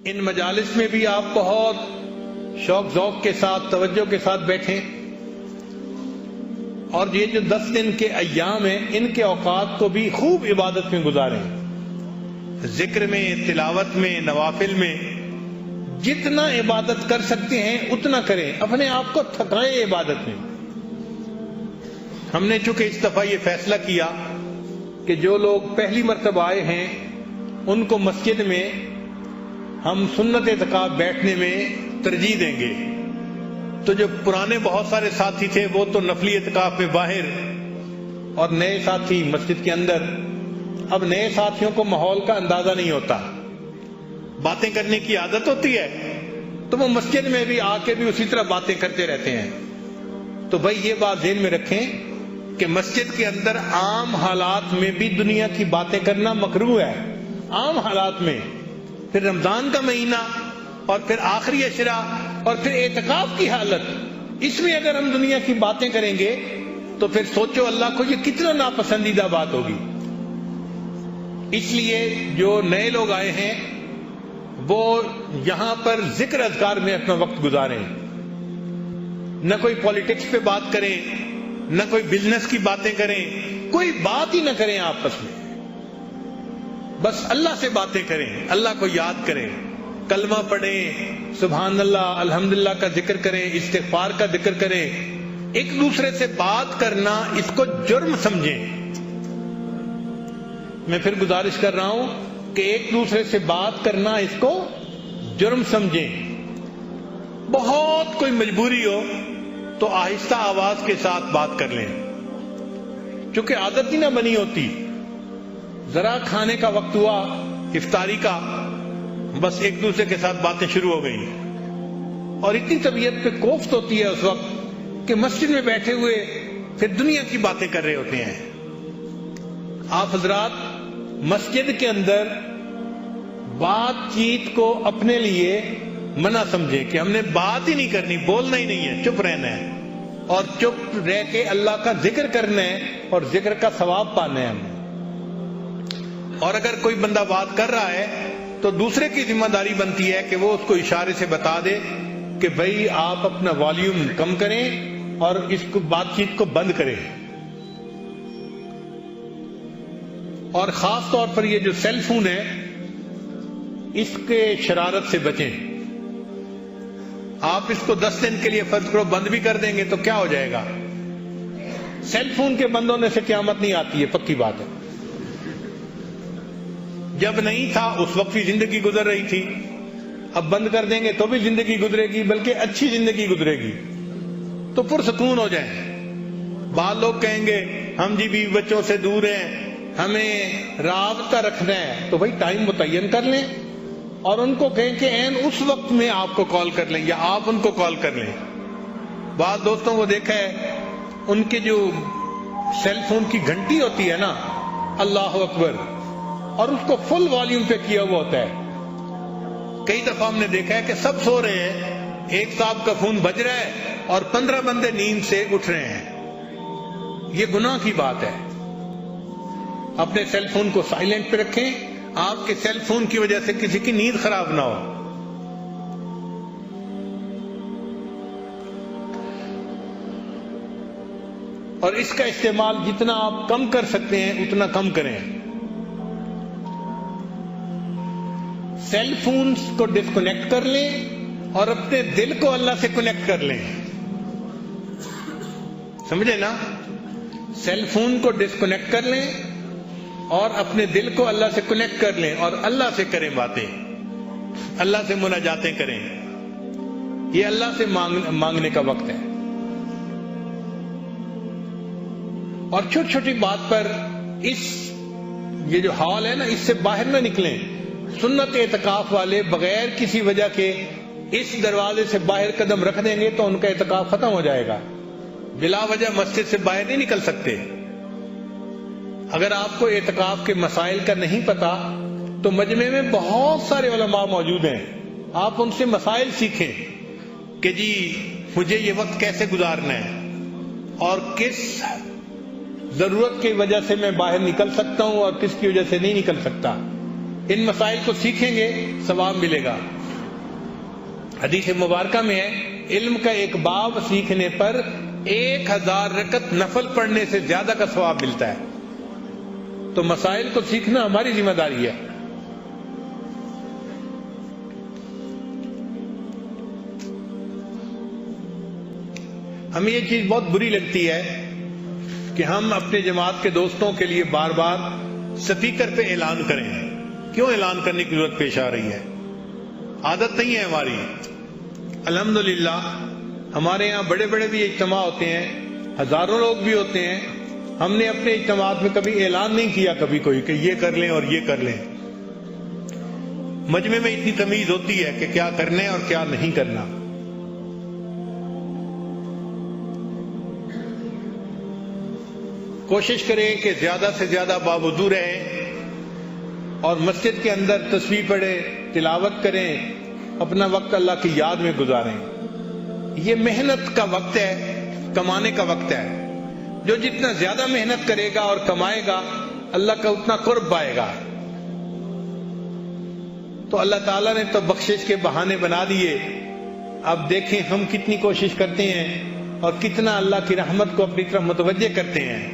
ان مجالس میں بھی آپ بہت شوق ذوق کے ساتھ توجہ کے ساتھ بیٹھیں، اور یہ جو 10 دن کے ایام ہیں ان کے اوقات کو بھی خوب عبادت میں گزاریں، ذکر میں، تلاوت میں، نوافل میں، جتنا عبادت کر سکتے ہیں اتنا کریں، اپنے آپ کو تھکائیں عبادت میں۔ ہم نے چونکہ اس دفعہ یہ فیصلہ کیا کہ جو لوگ پہلی مرتبہ آئے ہیں ان کو مسجد میں ہم سنت اعتکاف بیٹھنے میں ترجیح دیں گے، تو جو پرانے بہت سارے ساتھی تھے وہ تو نفلی اعتکاف میں باہر، اور نئے ساتھی مسجد کے اندر۔ اب نئے ساتھیوں کو ماحول کا اندازہ نہیں ہوتا، باتیں کرنے کی عادت ہوتی ہے تو وہ مسجد میں بھی آ کے بھی اسی طرح باتیں کرتے رہتے ہیں۔ تو بھائی یہ بات ذہن میں رکھیں کہ مسجد کے اندر عام حالات میں بھی دنیا کی باتیں کرنا مکروہ ہے، عام حالات میں، پھر رمضان کا مہینہ اور پھر آخری عشرہ اور پھر اعتکاف کی حالت، اس میں اگر ہم دنیا کی باتیں کریں گے تو پھر سوچو اللہ کو یہ کتنا ناپسندیدہ بات ہوگی۔ اس لیے جو نئے لوگ آئے ہیں وہ یہاں پر ذکر اذکار میں اپنا وقت گزاریں، نہ کوئی پالیٹکس پہ بات کریں، نہ کوئی بزنس کی باتیں کریں، کوئی بات ہی نہ کریں آپس میں، بس اللہ سے باتیں کریں، اللہ کو یاد کریں، کلمہ پڑھیں، سبحان اللہ، الحمدللہ کا ذکر کریں، استغفار کا ذکر کریں۔ ایک دوسرے سے بات کرنا اس کو جرم سمجھیں۔ میں پھر گزارش کر رہا ہوں کہ ایک دوسرے سے بات کرنا اس کو جرم سمجھیں۔ بہت کوئی مجبوری ہو تو آہستہ آواز کے ساتھ بات کر لیں، چونکہ عادت ہی نہ بنی ہوتی۔ ذرا کھانے کا وقت ہوا افطاری کا، بس ایک دوسرے کے ساتھ باتیں شروع ہو گئی، اور اتنی طبیعت پہ کوفت ہوتی ہے اس وقت کہ مسجد میں بیٹھے ہوئے پھر دنیا کی باتیں کر رہے ہوتے ہیں۔ آپ حضرات مسجد کے اندر بات چیت کو اپنے لیے منع سمجھیں کہ ہم نے بات ہی نہیں کرنی، بولنا ہی نہیں ہے، چپ رہنا ہے، اور چپ رہ کے اللہ کا ذکر کرنا ہے اور ذکر کا ثواب پانا ہے ہمیں۔ اور اگر کوئی بندہ بات کر رہا ہے تو دوسرے کی ذمہ داری بنتی ہے کہ وہ اس کو اشارے سے بتا دے کہ بھئی آپ اپنا والیوم کم کریں اور اس کو بات چیت کو بند کریں۔ اور خاص طور پر یہ جو سیل فون ہے اس کے شرارت سے بچیں۔ آپ اس کو 10 دن کے لیے فرض کرو بند بھی کر دیں گے تو کیا ہو جائے گا؟ سیل فون کے بند ہونے سے قیامت نہیں آتی ہے، پکی بات ہے۔ جب نہیں تھا اس وقت بھی زندگی گزر رہی تھی، اب بند کر دیں گے تو بھی زندگی گزرے گی، بلکہ اچھی زندگی گزرے گی، تو پرسکون ہو جائیں۔ بعض لوگ کہیں گے ہم جی بیوی بچوں سے دور ہیں، ہمیں رابطہ رکھنا ہے، تو بھائی ٹائم متعین کر لیں اور ان کو کہیں کہ عین اس وقت میں آپ کو کال کر لیں یا آپ ان کو کال کر لیں۔ بعض دوستوں کو دیکھا ہے ان کے جو سیل فون کی گھنٹی ہوتی ہے نا، اللہ اکبر، اور اس کو فل والیوم پہ کیا ہوا ہوتا ہے۔ کئی دفعہ ہم نے دیکھا ہے کہ سب سو رہے ہیں، ایک صاحب کا فون بج رہا ہے اور 15 بندے نیند سے اٹھ رہے ہیں۔ یہ گناہ کی بات ہے۔ اپنے سیل فون کو سائلنٹ پہ رکھیں، آپ کے سیل فون کی وجہ سے کسی کی نیند خراب نہ ہو۔ اور اس کا استعمال جتنا آپ کم کر سکتے ہیں اتنا کم کریں۔ سیل فونز کو ڈسکنیکٹ کر لیں اور اپنے دل کو اللہ سے کنیکٹ کر لیں۔ سمجھے نا؟ سیل فون کو ڈسکنیکٹ کر لیں اور اپنے دل کو اللہ سے کنیکٹ کر لیں اور اللہ سے کریں باتیں، اللہ سے مناجاتیں کریں۔ یہ اللہ سے مانگنے کا وقت ہے۔ اور چھوٹی چھوٹی بات پر یہ جو حال ہے نا، اس سے باہر نہ نکلیں۔ سنت اعتکاف والے بغیر کسی وجہ کے اس دروازے سے باہر قدم رکھ دیں گے تو ان کا اعتکاف ختم ہو جائے گا۔ بلا وجہ مسجد سے باہر نہیں نکل سکتے۔ اگر آپ کو اعتکاف کے مسائل کا نہیں پتا تو مجمع میں بہت سارے علماء موجود ہیں، آپ ان سے مسائل سیکھیں کہ جی مجھے یہ وقت کیسے گزارنا ہے اور کس ضرورت کی وجہ سے میں باہر نکل سکتا ہوں اور کس کی وجہ سے نہیں نکل سکتا۔ ان مسائل کو سیکھیں گے، ثواب ملے گا۔ حدیث مبارکہ میں ہے علم کا ایک باب سیکھنے پر 1000 رکعت نفل پڑھنے سے زیادہ کا ثواب ملتا ہے. تو مسائل کو سیکھنا ہماری ذمہ داری ہے. ہمیں یہ چیز بہت بری لگتی ہے کہ ہم اپنے جماعت کے دوستوں کے لیے بار بار سپیکر پہ اعلان کریں. کیوں اعلان کرنے کی ضرورت پیش آ رہی ہے؟ عادت نہیں ہے ہماری. الحمدللہ ہمارے یہاں بڑے بڑے بھی اجتماع ہوتے ہیں، ہزاروں لوگ بھی ہوتے ہیں. ہم نے اپنے اجتماعات میں کبھی اعلان نہیں کیا کبھی کوئی کہ یہ کر لیں اور یہ کر لیں. مجمع میں اتنی تمیز ہوتی ہے کہ کیا کرنا ہے اور کیا نہیں کرنا. کوشش کریں کہ زیادہ سے زیادہ باوضو رہیں اور مسجد کے اندر تسبیح پڑھیں، تلاوت کریں، اپنا وقت اللہ کی یاد میں گزاریں. یہ محنت کا وقت ہے، کمانے کا وقت ہے. جو جتنا زیادہ محنت کرے گا اور کمائے گا اللہ کا اتنا قرب پائے گا. تو اللہ تعالیٰ نے تو بخشش کے بہانے بنا دیے. اب دیکھیں ہم کتنی کوشش کرتے ہیں اور کتنا اللہ کی رحمت کو اپنی طرف متوجہ کرتے ہیں.